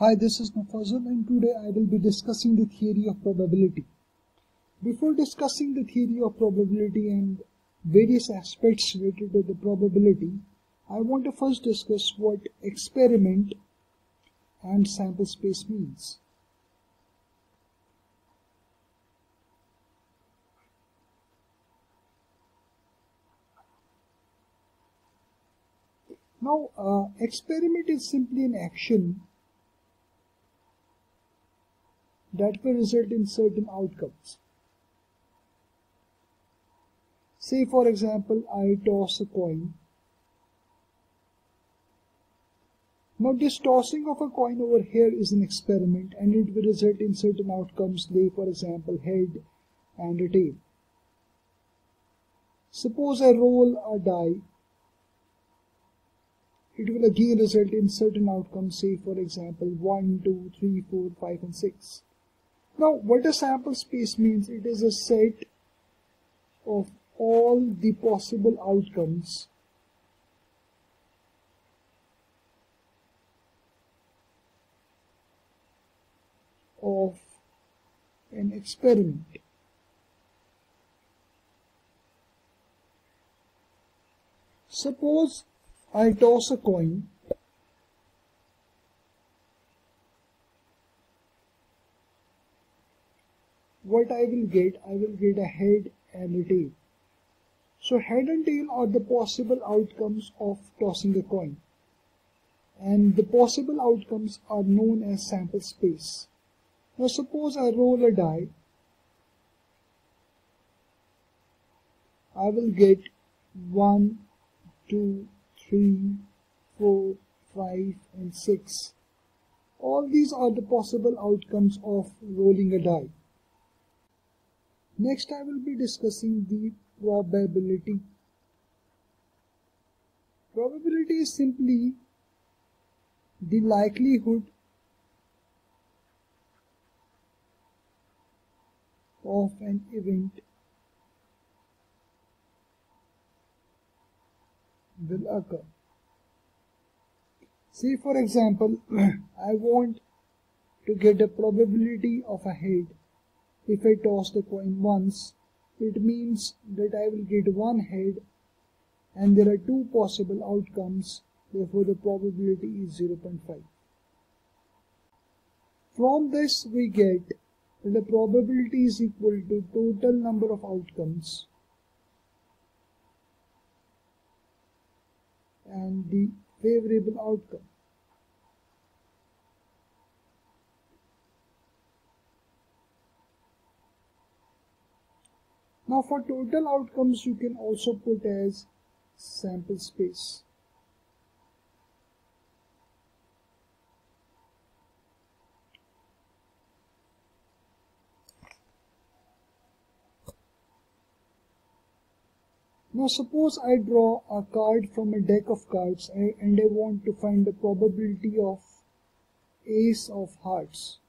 Hi, this is Nafazul and today I will be discussing the theory of probability. Before discussing the theory of probability and various aspects related to the probability, I want to first discuss what experiment and sample space means. Now, experiment is simply an action that will result in certain outcomes. Say for example, I toss a coin. Now this tossing of a coin over here is an experiment and it will result in certain outcomes, like for example head and a tail. Suppose I roll a die, it will again result in certain outcomes, say for example 1, 2, 3, 4, 5 and 6. Now what a sample space means, it is a set of all the possible outcomes of an experiment. Suppose I toss a coin. What I will get a head and a tail. So head and tail are the possible outcomes of tossing a coin. And the possible outcomes are known as sample space. Now suppose I roll a die. I will get 1, 2, 3, 4, 5 and 6. All these are the possible outcomes of rolling a die. Next I will be discussing the probability. Probability is simply the likelihood of an event will occur. Say for example, I want to get a probability of a head. If I toss the coin once, it means that I will get one head and there are two possible outcomes, therefore the probability is 0.5. From this we get that the probability is equal to total number of outcomes and the favorable outcome. Now for total outcomes you can also put as sample space. Now suppose I draw a card from a deck of cards and I want to find the probability of ace of hearts.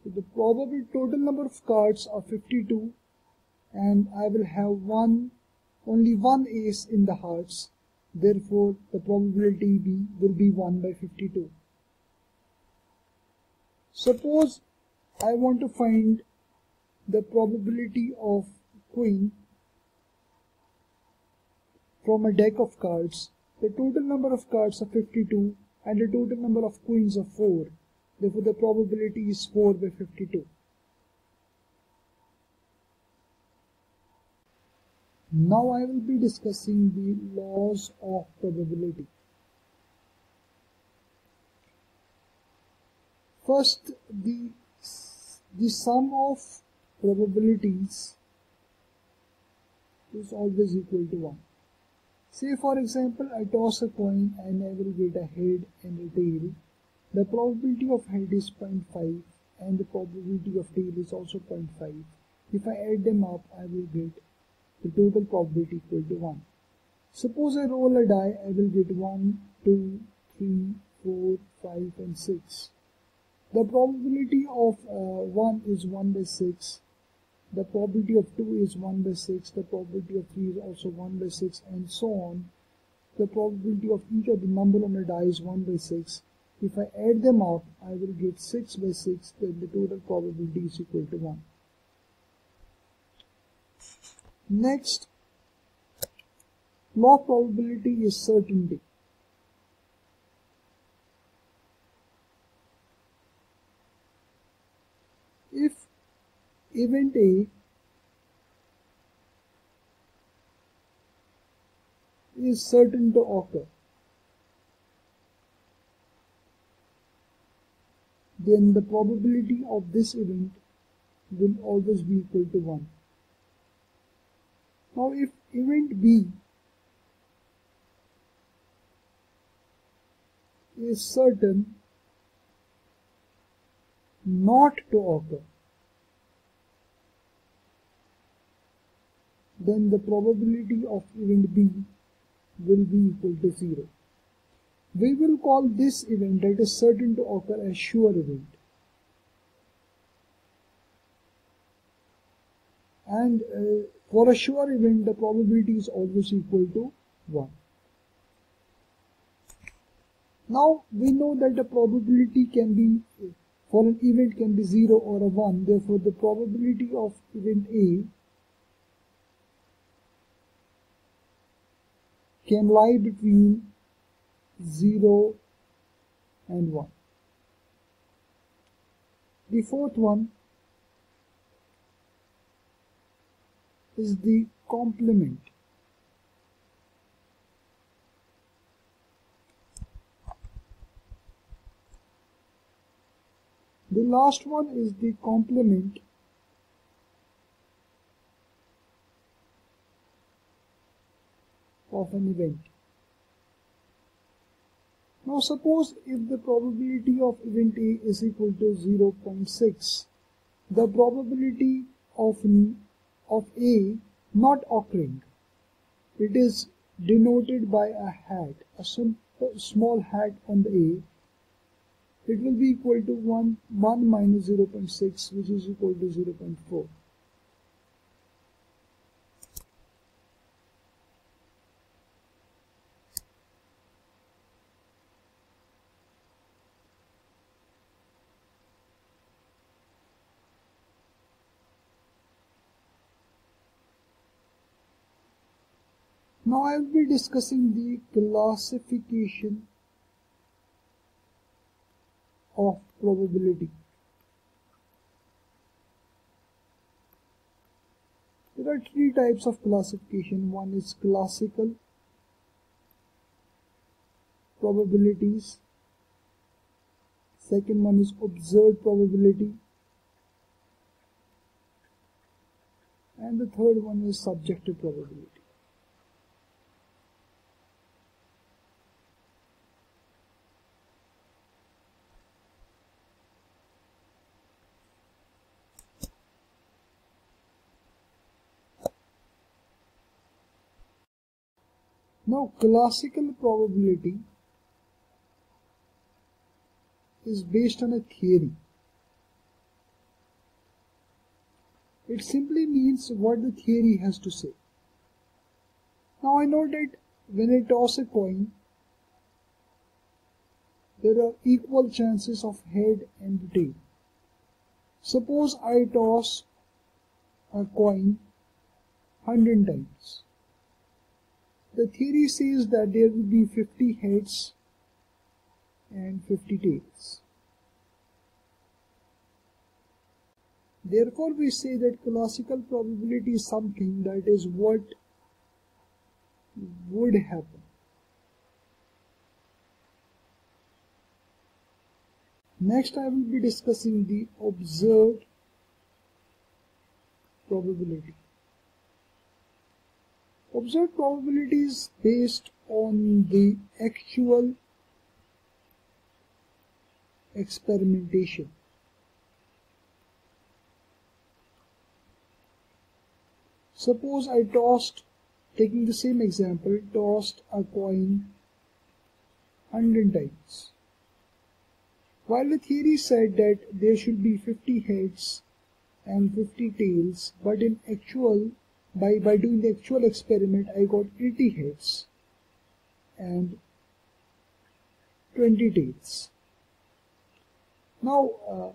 So the probable total number of cards are 52 and I will have only one ace in the hearts, therefore the probability will be 1 by 52. Suppose I want to find the probability of queen from a deck of cards. The total number of cards are 52 and the total number of queens are 4. Therefore the probability is 4 by 52. Now I will be discussing the laws of probability. First, the sum of probabilities is always equal to 1. Say for example, I toss a coin and I will get a head and a tail. The probability of head is 0.5 and the probability of tail is also 0.5. If I add them up, I will get the total probability equal to 1. Suppose I roll a die, I will get 1, 2, 3, 4, 5 and 6. The probability of 1 is 1 by 6. The probability of 2 is 1 by 6. The probability of 3 is also 1 by 6 and so on. the probability of each of the number on the die is 1 by 6. If I add them up, I will get 6 by 6, then the total probability is equal to 1. Next, law of probability is certainty. If event A is certain to occur, then the probability of this event will always be equal to 1. Now if event B is certain not to occur, then the probability of event B will be equal to 0. We will call this event that is certain to occur as sure event. And for a sure event, the probability is always equal to 1. Now we know that the probability can be, for an event can be 0 or a 1. Therefore, the probability of event A can lie between 0 and 1. The fourth one is the complement. The last one is the complement of an event. Now suppose if the probability of event A is equal to 0.6, the probability of A not occurring, it is denoted by a hat, a small hat on the A. It will be equal to 1 minus 0.6, which is equal to 0.4. Now I will be discussing the classification of probability. There are three types of classification. One is classical probabilities. Second one is observed probability. And the third one is subjective probability. Now, classical probability is based on a theory. It simply means what the theory has to say. Now, I know that when I toss a coin, there are equal chances of head and tail. Suppose I toss a coin 100 times. The theory says that there will be 50 heads and 50 tails. Therefore, we say that classical probability is something that is what would happen. Next, I will be discussing the observed probability. Observed probability is based on the actual experimentation. Suppose I tossed, taking the same example, tossed a coin 100 times. While the theory said that there should be 50 heads and 50 tails, but in actual, by doing the actual experiment, I got 80 heads and 20 tails. Now,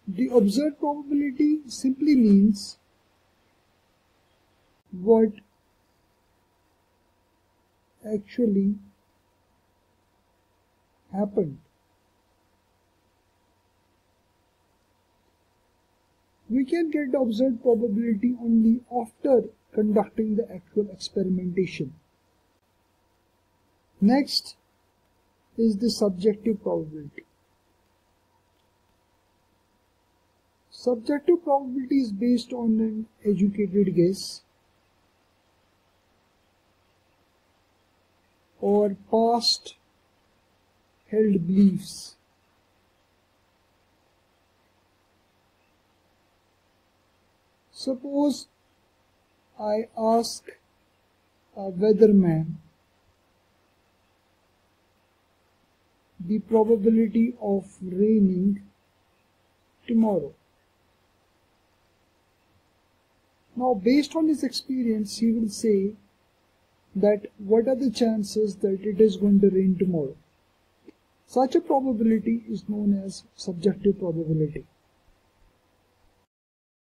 the observed probability simply means what actually happened. We can get the observed probability only after conducting the actual experimentation. Next is the subjective probability. Subjective probability is based on an educated guess or past held beliefs. Suppose I ask a weatherman the probability of raining tomorrow. Now, based on his experience, he will say that what are the chances that it is going to rain tomorrow. Such a probability is known as subjective probability.